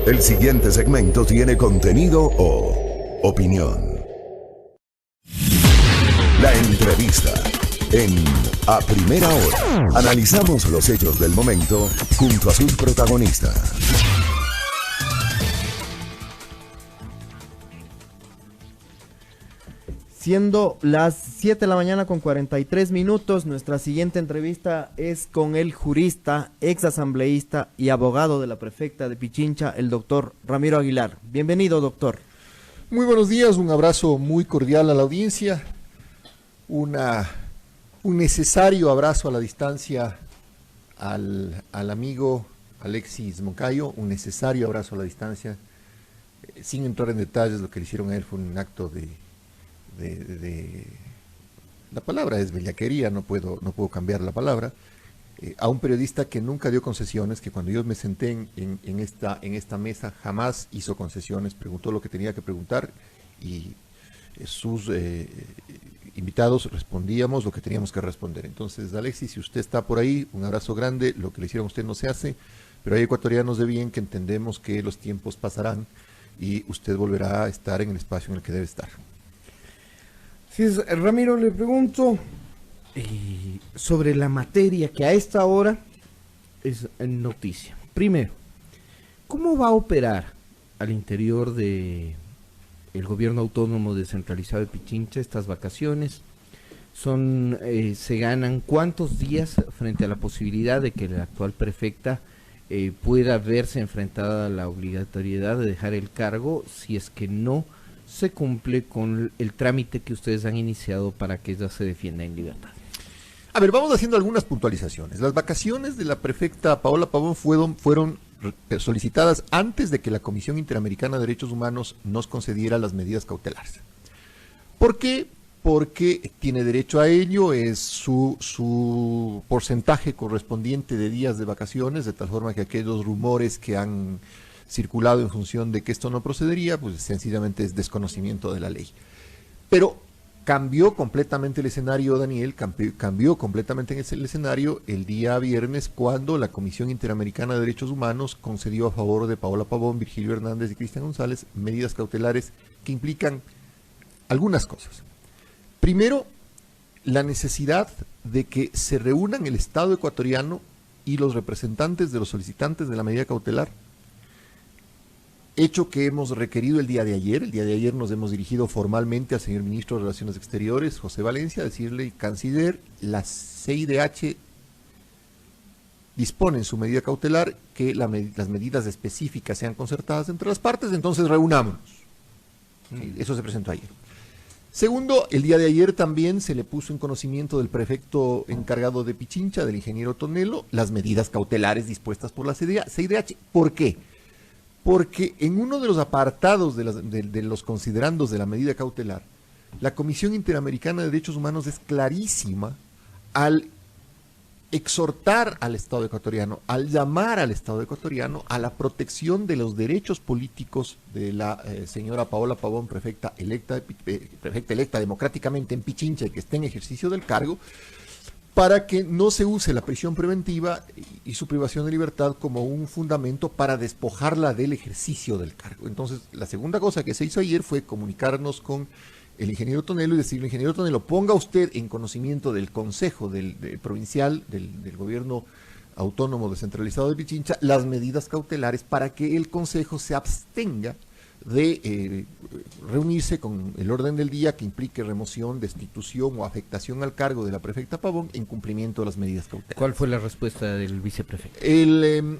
El siguiente segmento tiene contenido o opinión. La entrevista en A Primera Hora. Analizamos los hechos del momento junto a sus protagonistas. Siendo las 7 de la mañana con 43 minutos, nuestra siguiente entrevista es con el jurista, ex asambleísta y abogado de la prefecta de Pichincha, el doctor Ramiro Aguilar. Bienvenido, doctor. Muy buenos días, un abrazo muy cordial a la audiencia, un necesario abrazo a la distancia al amigo Alexis Moncayo, un necesario abrazo a la distancia. Sin entrar en detalles, lo que le hicieron a él fue un acto de la palabra es bellaquería, no puedo cambiar la palabra, a un periodista que nunca dio concesiones, que cuando yo me senté en esta mesa jamás hizo concesiones, preguntó lo que tenía que preguntar y sus invitados respondíamos lo que teníamos que responder. Entonces, Alexis, si usted está por ahí, un abrazo grande, lo que le hicieron a usted no se hace, pero hay ecuatorianos de bien que entendemos que los tiempos pasarán y usted volverá a estar en el espacio en el que debe estar. Sí, Ramiro, le pregunto sobre la materia que a esta hora es noticia. Primero, ¿cómo va a operar al interior de el gobierno autónomo descentralizado de Pichincha estas vacaciones? Se ganan ¿cuántos días frente a la posibilidad de que la actual prefecta pueda verse enfrentada a la obligatoriedad de dejar el cargo si es que no se cumple con el trámite que ustedes han iniciado para que ella se defienda en libertad? A ver, vamos haciendo algunas puntualizaciones. Las vacaciones de la prefecta Paola Pavón fueron solicitadas antes de que la Comisión Interamericana de Derechos Humanos nos concediera las medidas cautelares. ¿Por qué? Porque tiene derecho a ello, es su porcentaje correspondiente de días de vacaciones, de tal forma que aquellos rumores que han circulado en función de que esto no procedería, pues sencillamente es desconocimiento de la ley. Pero cambió completamente el escenario, Daniel, cambió completamente el escenario el día viernes cuando la Comisión Interamericana de Derechos Humanos concedió a favor de Paola Pavón, Virgilio Hernández y Cristian González medidas cautelares que implican algunas cosas. Primero, la necesidad de que se reúnan el Estado ecuatoriano y los representantes de los solicitantes de la medida cautelar, hecho que hemos requerido el día de ayer. El día de ayer nos hemos dirigido formalmente al señor ministro de Relaciones Exteriores, José Valencia, a decirle, canciller, la CIDH dispone en su medida cautelar que las medidas específicas sean concertadas entre las partes, entonces reunámonos. Sí, eso se presentó ayer. Segundo, el día de ayer también se le puso en conocimiento del prefecto encargado de Pichincha, del ingeniero Tonelo, las medidas cautelares dispuestas por la CIDH. ¿Por qué? Porque en uno de los apartados de los considerandos de la medida cautelar, la Comisión Interamericana de Derechos Humanos es clarísima al exhortar al Estado ecuatoriano, al llamar al Estado ecuatoriano a la protección de los derechos políticos de la señora Paola Pavón, prefecta electa democráticamente en Pichincha y que esté en ejercicio del cargo, para que no se use la prisión preventiva y su privación de libertad como un fundamento para despojarla del ejercicio del cargo. Entonces, la segunda cosa que se hizo ayer fue comunicarnos con el ingeniero Tonelo y decirle, ingeniero Tonelo, ponga usted en conocimiento del Consejo Provincial del Gobierno Autónomo Descentralizado de Pichincha las medidas cautelares para que el Consejo se abstenga de reunirse con el orden del día que implique remoción, destitución o afectación al cargo de la prefecta Pavón en cumplimiento de las medidas cautelares. ¿Cuál fue la respuesta del viceprefecto?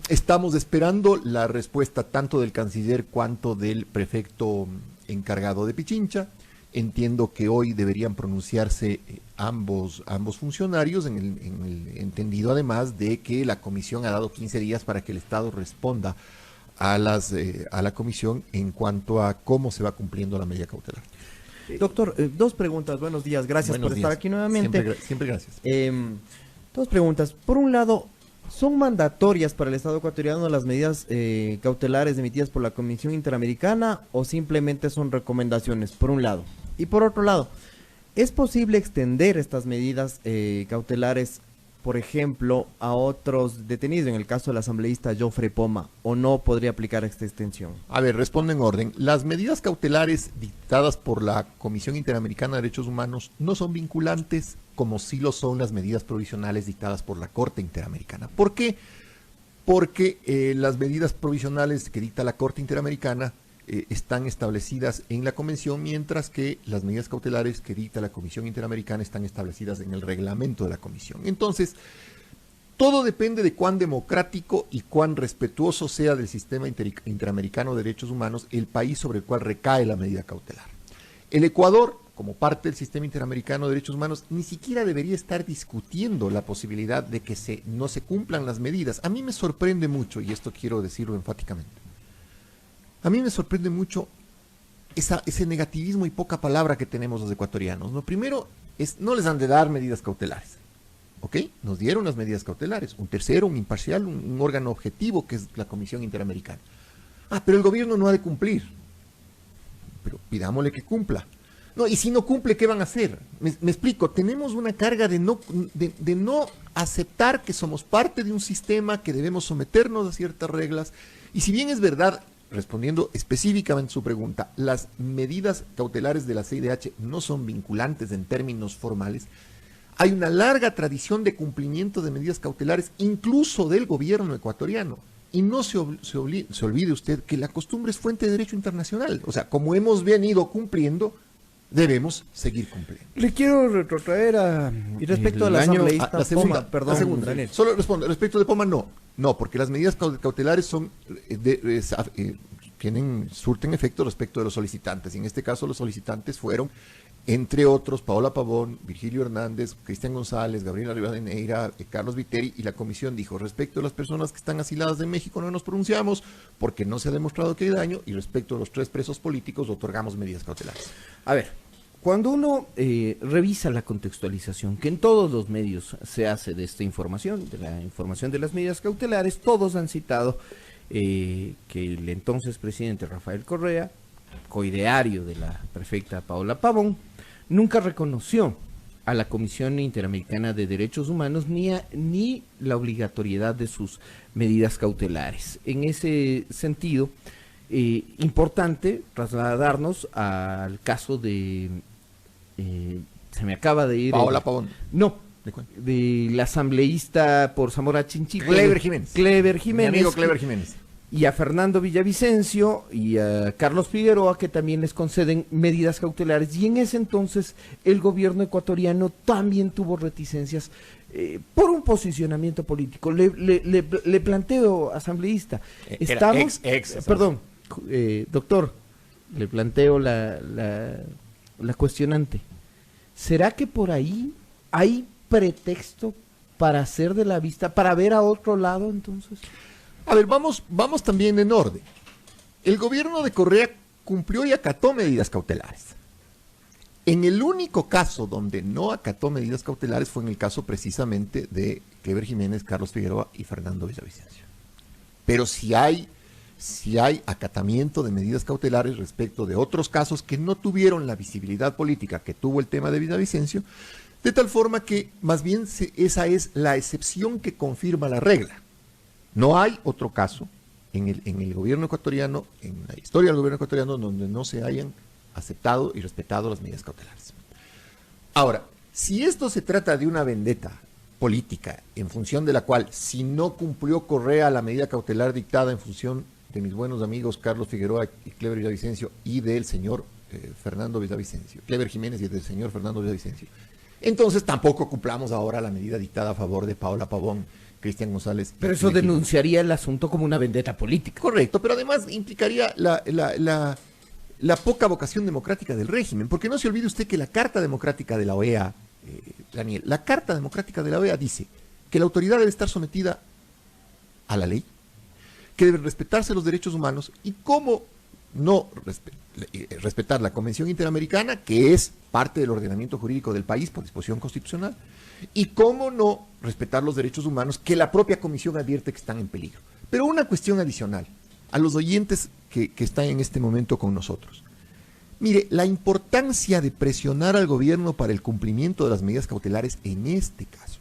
Estamos esperando la respuesta tanto del canciller cuanto del prefecto encargado de Pichincha. Entiendo que hoy deberían pronunciarse ambos funcionarios en el entendido además de que la comisión ha dado 15 días para que el Estado responda a la comisión en cuanto a cómo se va cumpliendo la medida cautelar. Doctor, dos preguntas. Buenos días. Gracias por estar aquí nuevamente. Siempre gracias. Dos preguntas. Por un lado, ¿son mandatorias para el Estado ecuatoriano las medidas cautelares emitidas por la Comisión Interamericana o simplemente son recomendaciones? Por un lado. Y por otro lado, ¿es posible extender estas medidas cautelares por ejemplo, a otros detenidos, en el caso del asambleísta Jofre Poma, o no podría aplicar esta extensión? A ver, respondo en orden. Las medidas cautelares dictadas por la Comisión Interamericana de Derechos Humanos no son vinculantes como sí lo son las medidas provisionales dictadas por la Corte Interamericana. ¿Por qué? Porque las medidas provisionales que dicta la Corte Interamericana están establecidas en la Convención, mientras que las medidas cautelares que dicta la Comisión Interamericana están establecidas en el reglamento de la Comisión. Entonces, todo depende de cuán democrático y cuán respetuoso sea del sistema interamericano de derechos humanos el país sobre el cual recae la medida cautelar. El Ecuador, como parte del sistema interamericano de derechos humanos, ni siquiera debería estar discutiendo la posibilidad de que no se cumplan las medidas. A mí me sorprende mucho, y esto quiero decirlo enfáticamente, a mí me sorprende mucho ese negativismo y poca palabra que tenemos los ecuatorianos. Lo primero es, no les han de dar medidas cautelares. ¿Ok? Nos dieron las medidas cautelares. Un tercero, un imparcial, un órgano objetivo que es la Comisión Interamericana. Pero el gobierno no ha de cumplir. Pero pidámosle que cumpla. No, y si no cumple, ¿qué van a hacer? Me explico, tenemos una carga de no aceptar que somos parte de un sistema, que debemos someternos a ciertas reglas. Y si bien es verdad, respondiendo específicamente a su pregunta, las medidas cautelares de la CIDH no son vinculantes en términos formales, hay una larga tradición de cumplimiento de medidas cautelares, incluso del gobierno ecuatoriano. Y no se olvide usted que la costumbre es fuente de derecho internacional. O sea, como hemos venido cumpliendo, debemos seguir cumpliendo. Le quiero retrotraer a... Y respecto al asambleísta Poma, perdón, Daniel. Solo respondo, respecto de Poma, no, porque las medidas cautelares son surten efecto respecto de los solicitantes. Y en este caso los solicitantes fueron, entre otros, Paola Pavón, Virgilio Hernández, Cristian González, Gabriela Rivadeneira, Carlos Viteri, y la comisión dijo, respecto a las personas que están asiladas en México no nos pronunciamos porque no se ha demostrado que hay daño, y respecto a los 3 presos políticos otorgamos medidas cautelares. A ver, cuando uno revisa la contextualización, que en todos los medios se hace de esta información, de la información de las medidas cautelares, todos han citado que el entonces presidente Rafael Correa, coideario de la prefecta Paola Pavón, nunca reconoció a la Comisión Interamericana de Derechos Humanos ni la obligatoriedad de sus medidas cautelares. En ese sentido, importante trasladarnos al caso de... se me acaba de ir... Paola Pavón. No, de la asambleísta por Zamora Chinchipe. Clever Jiménez. Mi amigo Clever Jiménez. Y a Fernando Villavicencio y a Carlos Figueroa, que también les conceden medidas cautelares. Y en ese entonces el gobierno ecuatoriano también tuvo reticencias por un posicionamiento político. Le planteo, asambleísta, estamos... Perdón, doctor, le planteo la cuestionante. ¿Será que por ahí hay pretexto para hacer de la vista, para ver a otro lado entonces? A ver, vamos también en orden. El gobierno de Correa cumplió y acató medidas cautelares. En el único caso donde no acató medidas cautelares fue en el caso precisamente de Clever Jiménez, Carlos Figueroa y Fernando Villavicencio. Pero si hay acatamiento de medidas cautelares respecto de otros casos que no tuvieron la visibilidad política que tuvo el tema de Villavicencio, de tal forma que más bien esa es la excepción que confirma la regla. No hay otro caso en el gobierno ecuatoriano, en la historia del gobierno ecuatoriano, donde no se hayan aceptado y respetado las medidas cautelares. Ahora, si esto se trata de una vendetta política, en función de la cual, si no cumplió Correa la medida cautelar dictada en función de mis buenos amigos Carlos Figueroa y Clever Villavicencio y del señor Fernando Villavicencio, Clever Jiménez y del señor Fernando Villavicencio, entonces tampoco cumplamos ahora la medida dictada a favor de Paola Pavón, Cristian González. Pero eso denunciaría el asunto como una vendetta política. Correcto, pero además implicaría la poca vocación democrática del régimen, porque no se olvide usted que la Carta Democrática de la OEA, Daniel, la Carta Democrática de la OEA dice que la autoridad debe estar sometida a la ley, que deben respetarse los derechos humanos, y cómo no respetar la Convención Interamericana, que es parte del ordenamiento jurídico del país por disposición constitucional, y cómo no respetar los derechos humanos que la propia Comisión advierte que están en peligro. Pero una cuestión adicional a los oyentes que están en este momento con nosotros. Mire, la importancia de presionar al gobierno para el cumplimiento de las medidas cautelares en este caso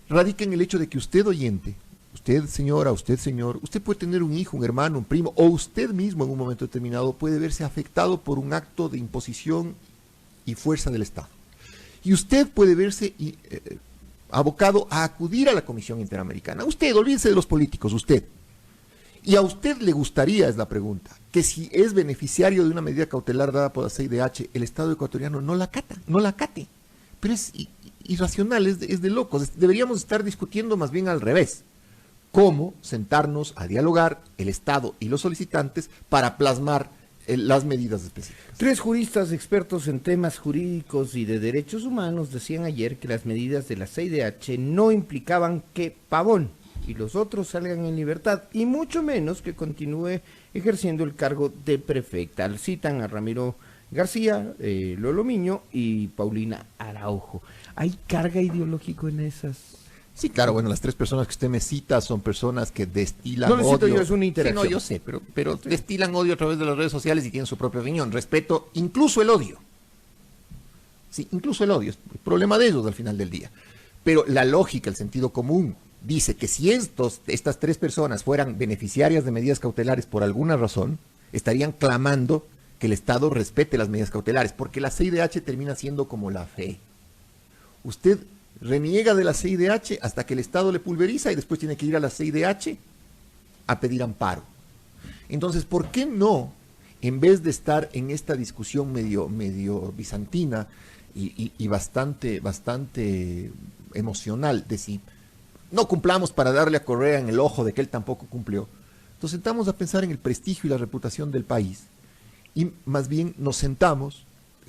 radica en el hecho de que usted oyente, usted señora, usted señor, usted puede tener un hijo, un hermano, un primo, o usted mismo en un momento determinado puede verse afectado por un acto de imposición y fuerza del Estado. Y usted puede verse abocado a acudir a la Comisión Interamericana. Usted, olvídese de los políticos, usted. Y a usted le gustaría, es la pregunta, que si es beneficiario de una medida cautelar dada por la CIDH, el Estado ecuatoriano no la acate. Pero es irracional, es de locos. Deberíamos estar discutiendo más bien al revés. Cómo sentarnos a dialogar el Estado y los solicitantes para plasmar las medidas específicas. 3 juristas expertos en temas jurídicos y de derechos humanos decían ayer que las medidas de la CIDH no implicaban que Pavón y los otros salgan en libertad, y mucho menos que continúe ejerciendo el cargo de prefecta. Citan a Ramiro García, Lolo Miño y Paulina Araujo. ¿Hay carga ideológico en esas? Sí, claro, bueno, las 3 personas que usted me cita son personas que destilan no odio. No necesito yo, es una Sí, interacción. no, yo sé, pero sí, destilan odio a través de las redes sociales y tienen su propia opinión. Respeto incluso el odio. Sí, incluso el odio. Es el problema de ellos al final del día. Pero la lógica, el sentido común, dice que si estas 3 personas fueran beneficiarias de medidas cautelares por alguna razón, estarían clamando que el Estado respete las medidas cautelares, porque la CIDH termina siendo como la fe. Usted reniega de la CIDH hasta que el Estado le pulveriza y después tiene que ir a la CIDH a pedir amparo. Entonces, ¿por qué no, en vez de estar en esta discusión medio bizantina y bastante emocional de si no cumplamos para darle a Correa en el ojo de que él tampoco cumplió, nos sentamos a pensar en el prestigio y la reputación del país y más bien nos sentamos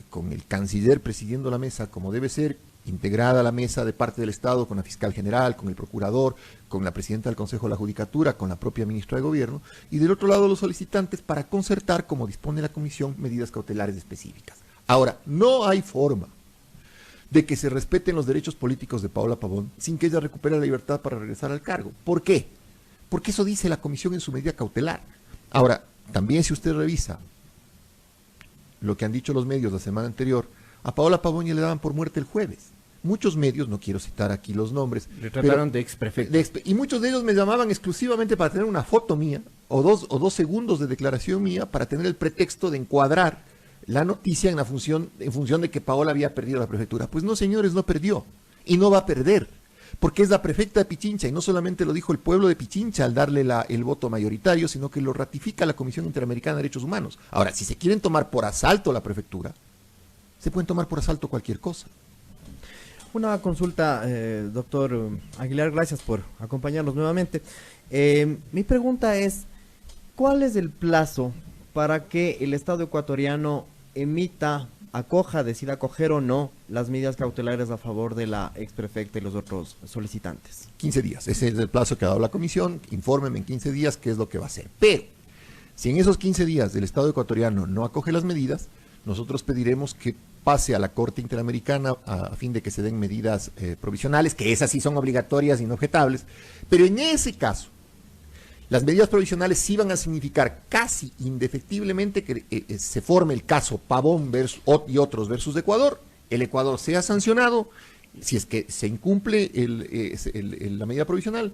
con el canciller presidiendo la mesa como debe ser, integrada la mesa de parte del Estado con la fiscal general, con el procurador, con la presidenta del Consejo de la Judicatura, con la propia ministra de Gobierno, y del otro lado los solicitantes para concertar, como dispone la comisión, medidas cautelares específicas. Ahora, no hay forma de que se respeten los derechos políticos de Paola Pavón sin que ella recupere la libertad para regresar al cargo. ¿Por qué? Porque eso dice la comisión en su medida cautelar. Ahora, también si usted revisa lo que han dicho los medios la semana anterior, a Paola Pavón ya le daban por muerte el jueves. Muchos medios, no quiero citar aquí los nombres, le trataron de exprefecto. Y muchos de ellos me llamaban exclusivamente para tener una foto mía, o dos segundos de declaración mía, para tener el pretexto de encuadrar la noticia en función de que Paola había perdido la prefectura. Pues no, señores, no perdió, y no va a perder, porque es la prefecta de Pichincha, y no solamente lo dijo el pueblo de Pichincha al darle el voto mayoritario, sino que lo ratifica la Comisión Interamericana de Derechos Humanos. Ahora, si se quieren tomar por asalto la prefectura, se pueden tomar por asalto cualquier cosa. Una consulta, doctor Aguilar, gracias por acompañarnos nuevamente. Mi pregunta es, ¿cuál es el plazo para que el Estado ecuatoriano decida acoger o no las medidas cautelares a favor de la exprefecta y los otros solicitantes? 15 días, ese es el plazo que ha dado la comisión, infórmeme en 15 días qué es lo que va a hacer. Pero, si en esos 15 días el Estado ecuatoriano no acoge las medidas, nosotros pediremos que pase a la Corte Interamericana a fin de que se den medidas provisionales, que esas sí son obligatorias e inobjetables, pero en ese caso, las medidas provisionales sí van a significar casi indefectibamente que se forme el caso Pavón y otros versus Ecuador, el Ecuador sea sancionado, si es que se incumple la medida provisional,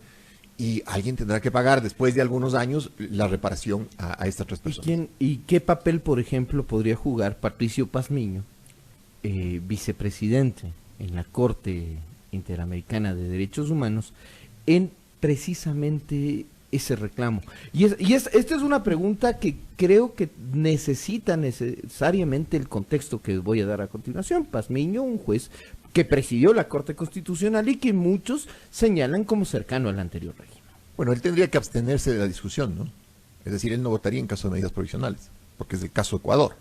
y alguien tendrá que pagar después de algunos años la reparación a estas 3 personas. ¿Y qué papel, por ejemplo, podría jugar Patricio Pazmiño, vicepresidente en la Corte Interamericana de Derechos Humanos, en precisamente ese reclamo? Esta es una pregunta que creo que necesita necesariamente el contexto que voy a dar a continuación. Pazmiño, un juez que presidió la Corte Constitucional y que muchos señalan como cercano al anterior régimen. Bueno, él tendría que abstenerse de la discusión, ¿no? Es decir, él no votaría en caso de medidas provisionales, porque es el caso Ecuador.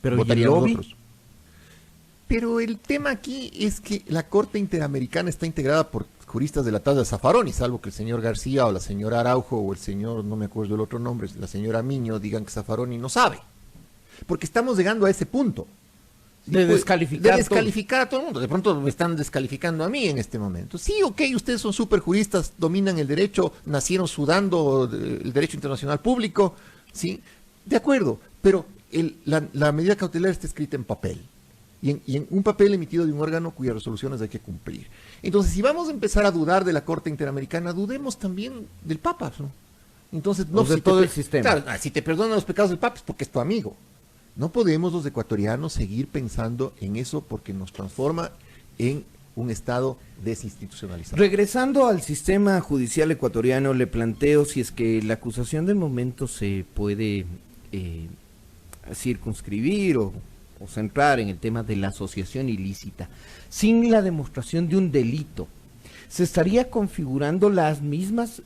Pero votaría nosotros. Pero el tema aquí es que la Corte Interamericana está integrada por juristas de la talla de Zaffaroni, salvo que el señor García o la señora Araujo o el señor, no me acuerdo el otro nombre, la señora Miño, digan que Zaffaroni no sabe. Porque estamos llegando a ese punto. De descalificar a todo el mundo. De pronto me están descalificando a mí en este momento. Sí, ok, ustedes son súper juristas, dominan el derecho, nacieron sudando el derecho internacional público, ¿sí? De acuerdo, pero la medida cautelar está escrita en papel. y en un papel emitido de un órgano cuyas resoluciones hay que cumplir. Entonces, si vamos a empezar a dudar de la Corte Interamericana, dudemos también del Papa, ¿no? Entonces, no, de si todo el sistema. Claro, si te perdonan los pecados del Papa es porque es tu amigo. No podemos los ecuatorianos seguir pensando en eso porque nos transforma en un Estado desinstitucionalizado. Regresando al sistema judicial ecuatoriano, le planteo si es que la acusación del momento se puede circunscribir o centrar en el tema de la asociación ilícita, sin la demostración de un delito. ¿Se estaría configurando las mismas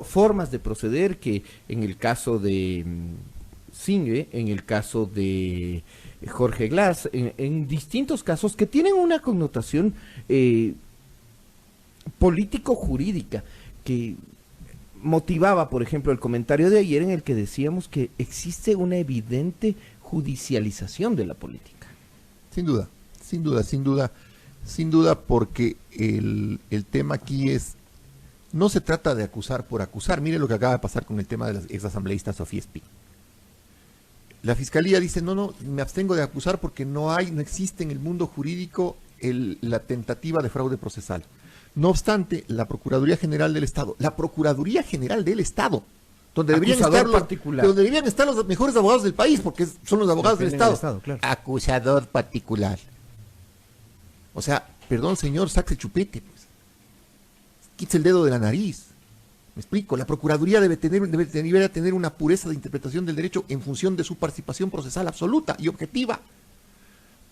formas de proceder que en el caso de Singue, en el caso de Jorge Glass, en distintos casos que tienen una connotación político-jurídica que motivaba, por ejemplo, el comentario de ayer en el que decíamos que existe una evidente judicialización de la política? Sin duda, sin duda, sin duda, sin duda, porque el tema aquí es, no se trata de acusar por acusar. Mire lo que acaba de pasar con el tema de la exasambleísta Sofía Espín. La Fiscalía dice, no, me abstengo de acusar porque no existe en el mundo jurídico la tentativa de fraude procesal. No obstante, la Procuraduría General del Estado, donde deberían estar los mejores abogados del país, porque son los abogados del Estado. Claro. Acusador particular. O sea, perdón señor, saque el chupete, pues. Quítese el dedo de la nariz. Me explico, la Procuraduría debe tener una pureza de interpretación del derecho en función de su participación procesal absoluta y objetiva.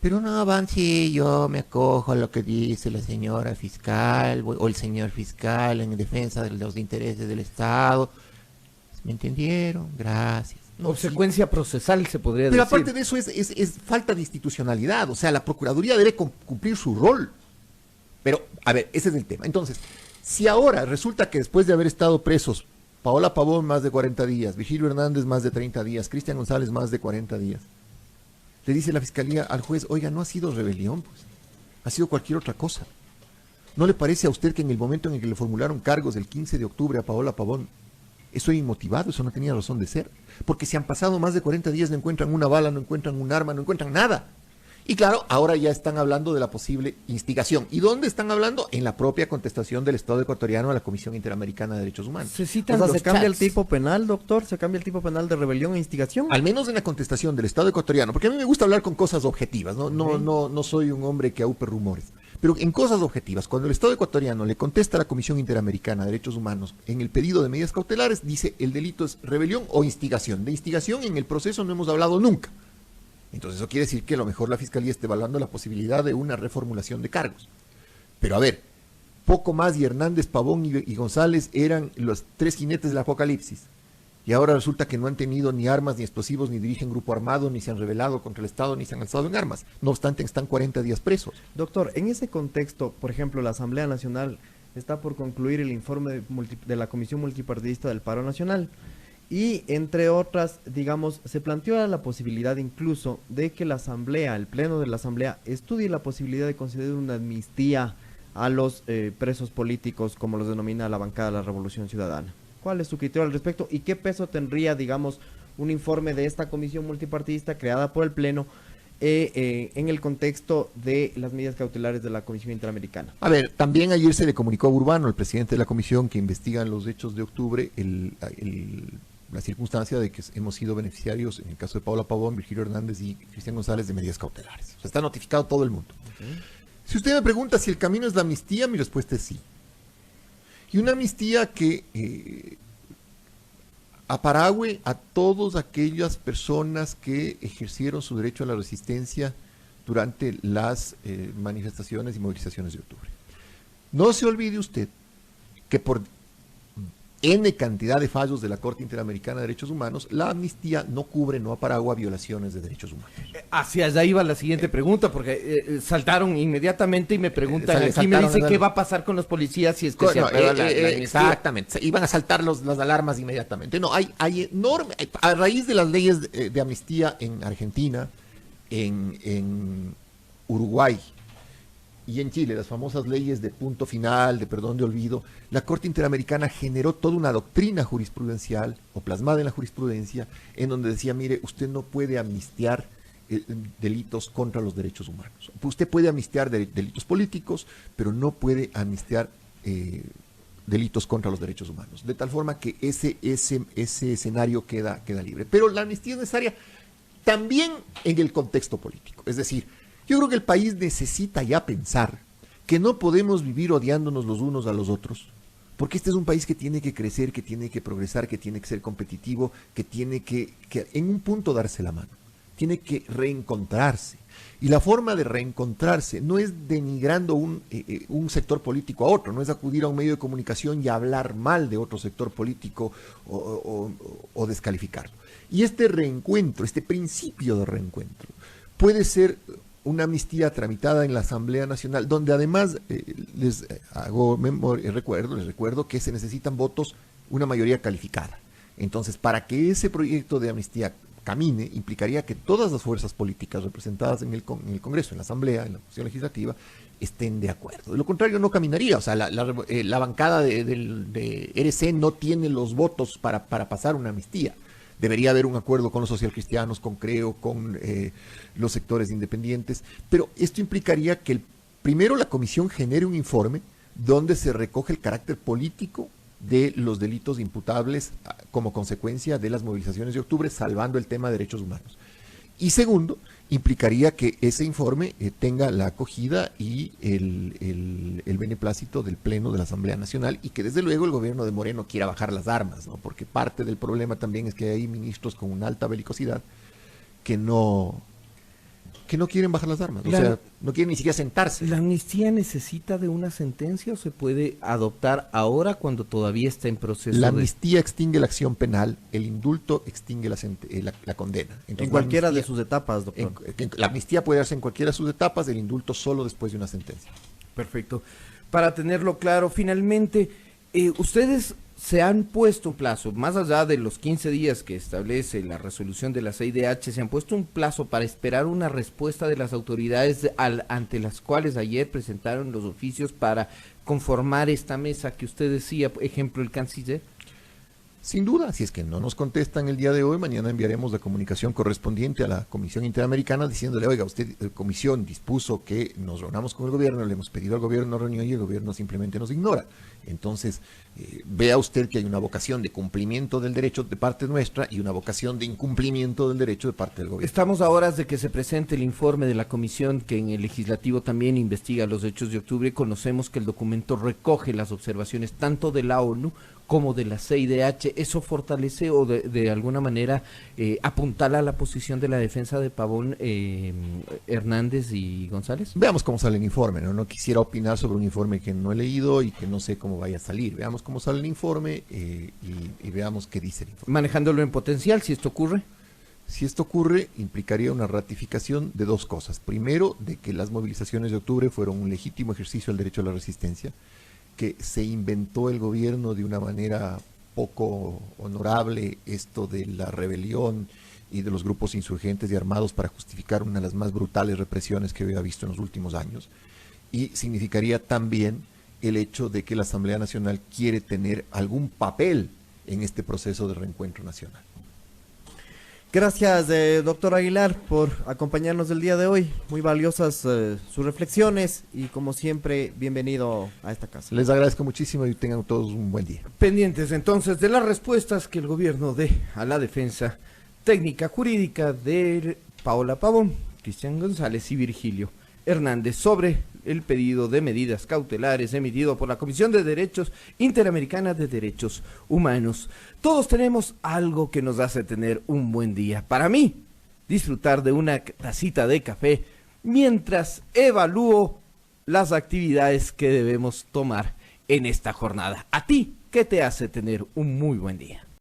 Pero no avance, yo me acojo a lo que dice la señora fiscal o el señor fiscal en defensa de los intereses del Estado. ¿Me entendieron? Gracias. No, Obsecuencia procesal se podría Pero decir. aparte de eso es falta de institucionalidad, o sea, la Procuraduría debe cumplir su rol. Pero, a ver, ese es el tema. Entonces, si ahora resulta que después de haber estado presos, Paola Pavón más de 40 días, Virgilio Hernández más de 30 días, Cristian González más de 40 días, le dice la Fiscalía al juez, oiga, no ha sido rebelión, pues, ha sido cualquier otra cosa. ¿No le parece a usted que en el momento en el que le formularon cargos el 15 de octubre a Paola Pavón, eso inmotivado, eso no tenía razón de ser? Porque si han pasado más de 40 días no encuentran una bala, no encuentran un arma, no encuentran nada. Y claro, ahora ya están hablando de la posible instigación. ¿Y dónde están hablando? En la propia contestación del Estado ecuatoriano a la Comisión Interamericana de Derechos Humanos. Se citan ¿se cambia el chats. tipo penal, doctor? ¿Se cambia el tipo penal de rebelión e instigación? Al menos en la contestación del Estado ecuatoriano, porque a mí me gusta hablar con cosas objetivas, no soy un hombre que aupe rumores. Pero en cosas objetivas, cuando el Estado ecuatoriano le contesta a la Comisión Interamericana de Derechos Humanos en el pedido de medidas cautelares, dice el delito es rebelión o instigación. De instigación en el proceso no hemos hablado nunca. Entonces eso quiere decir que a lo mejor la Fiscalía esté evaluando la posibilidad de una reformulación de cargos. Pero a ver, poco más y Hernández, Pavón y González eran los tres jinetes del apocalipsis. Y ahora resulta que no han tenido ni armas ni explosivos, ni dirigen grupo armado, ni se han rebelado contra el Estado, ni se han alzado en armas. No obstante, están 40 días presos. Doctor, en ese contexto, por ejemplo, la Asamblea Nacional está por concluir el informe de la Comisión Multipartidista del Paro Nacional. Y entre otras, digamos, se planteó la posibilidad incluso de que la Asamblea, el Pleno de la Asamblea, estudie la posibilidad de conceder una amnistía a los presos políticos, como los denomina la bancada de la Revolución Ciudadana. ¿Cuál es su criterio al respecto? ¿Y qué peso tendría, digamos, un informe de esta comisión multipartidista creada por el Pleno en el contexto de las medidas cautelares de la Comisión Interamericana? A ver, también ayer se le comunicó a Urbano, el presidente de la comisión que investigan los hechos de octubre, la circunstancia de que hemos sido beneficiarios, en el caso de Paola Pavón, Virgilio Hernández y Cristian González, de medidas cautelares. O sea, está notificado todo el mundo. Okay. Si usted me pregunta si el camino es la amnistía, mi respuesta es sí. Y una amnistía que aparagüe a todas aquellas personas que ejercieron su derecho a la resistencia durante las manifestaciones y movilizaciones de octubre. No se olvide usted que por N cantidad de fallos de la Corte Interamericana de Derechos Humanos, la amnistía no cubre, no aparagua violaciones de derechos humanos. Hacia allá iba la siguiente pregunta, porque saltaron inmediatamente y me preguntan, aquí me dice qué va a pasar con los policías si es que se aprueba la amnistía. Exactamente, iban a saltar las alarmas inmediatamente. No, hay enorme, a raíz de las leyes de amnistía en Argentina, en Uruguay, y en Chile, las famosas leyes de punto final, de perdón de olvido, la Corte Interamericana generó toda una doctrina jurisprudencial, o plasmada en la jurisprudencia, en donde decía, mire, usted no puede amnistiar delitos contra los derechos humanos. Usted puede amnistiar delitos políticos, pero no puede amnistiar delitos contra los derechos humanos, de tal forma que ese escenario queda libre. Pero la amnistía es necesaria también en el contexto político. Es decir, yo creo que el país necesita ya pensar que no podemos vivir odiándonos los unos a los otros, porque este es un país que tiene que crecer, que tiene que progresar, que tiene que ser competitivo, que tiene que en un punto darse la mano, tiene que reencontrarse. Y la forma de reencontrarse no es denigrando un sector político a otro, no es acudir a un medio de comunicación y hablar mal de otro sector político o descalificarlo. Y este reencuentro, este principio de reencuentro, puede ser una amnistía tramitada en la Asamblea Nacional, donde además les recuerdo que se necesitan votos, una mayoría calificada. Entonces, para que ese proyecto de amnistía camine, implicaría que todas las fuerzas políticas representadas en el Congreso, en la Asamblea, en la Comisión Legislativa, estén de acuerdo. De lo contrario, no caminaría. O sea, la bancada de RC no tiene los votos para pasar una amnistía. Debería haber un acuerdo con los socialcristianos, con Creo, con los sectores independientes, pero esto implicaría que primero la comisión genere un informe donde se recoge el carácter político de los delitos imputables como consecuencia de las movilizaciones de octubre, salvando el tema de derechos humanos. Y segundo, implicaría que ese informe tenga la acogida y el beneplácito del Pleno de la Asamblea Nacional, y que desde luego el gobierno de Moreno quiera bajar las armas, ¿no? Porque parte del problema también es que hay ministros con una alta belicosidad que no quieren bajar las armas, o sea, no quieren ni siquiera sentarse. ¿La amnistía necesita de una sentencia o se puede adoptar ahora cuando todavía está en proceso? La amnistía extingue la acción penal, el indulto extingue la condena. Entonces, en cualquiera de sus etapas, doctor. La amnistía puede darse en cualquiera de sus etapas, el indulto solo después de una sentencia. Perfecto. Para tenerlo claro, finalmente, ustedes se han puesto un plazo, más allá de los 15 días que establece la resolución de la CIDH, se han puesto un plazo para esperar una respuesta de las autoridades ante las cuales ayer presentaron los oficios para conformar esta mesa que usted decía, por ejemplo, el canciller. Sin duda, si es que no nos contestan el día de hoy, mañana enviaremos la comunicación correspondiente a la Comisión Interamericana diciéndole, oiga, usted, comisión, dispuso que nos reunamos con el gobierno, le hemos pedido al gobierno una reunión y el gobierno simplemente nos ignora. Entonces, vea usted que hay una vocación de cumplimiento del derecho de parte nuestra y una vocación de incumplimiento del derecho de parte del gobierno. Estamos a horas de que se presente el informe de la comisión que en el legislativo también investiga los hechos de octubre. Conocemos que el documento recoge las observaciones tanto de la ONU como de la CIDH. ¿Eso fortalece o de alguna manera apuntala la posición de la defensa de Pavón, Hernández y González? Veamos cómo sale el informe, ¿no? No quisiera opinar sobre un informe que no he leído y que no sé cómo vaya a salir. Veamos cómo sale el informe y veamos qué dice el informe. Manejándolo en potencial, si esto ocurre. Si esto ocurre, implicaría una ratificación de dos cosas. Primero, de que las movilizaciones de octubre fueron un legítimo ejercicio del derecho a la resistencia, que se inventó el gobierno de una manera poco honorable esto de la rebelión y de los grupos insurgentes y armados para justificar una de las más brutales represiones que había visto en los últimos años. Y significaría también el hecho de que la Asamblea Nacional quiere tener algún papel en este proceso de reencuentro nacional. Gracias, doctor Aguilar, por acompañarnos el día de hoy. Muy valiosas sus reflexiones y, como siempre, bienvenido a esta casa. Les agradezco muchísimo y tengan todos un buen día. Pendientes entonces de las respuestas que el gobierno dé a la defensa técnica jurídica de Paola Pavón, Cristian González y Virgilio Hernández sobre el pedido de medidas cautelares emitido por la Comisión de Derechos Interamericana de Derechos Humanos. Todos tenemos algo que nos hace tener un buen día. Para mí, disfrutar de una tacita de café mientras evalúo las actividades que debemos tomar en esta jornada. ¿A ti qué te hace tener un muy buen día?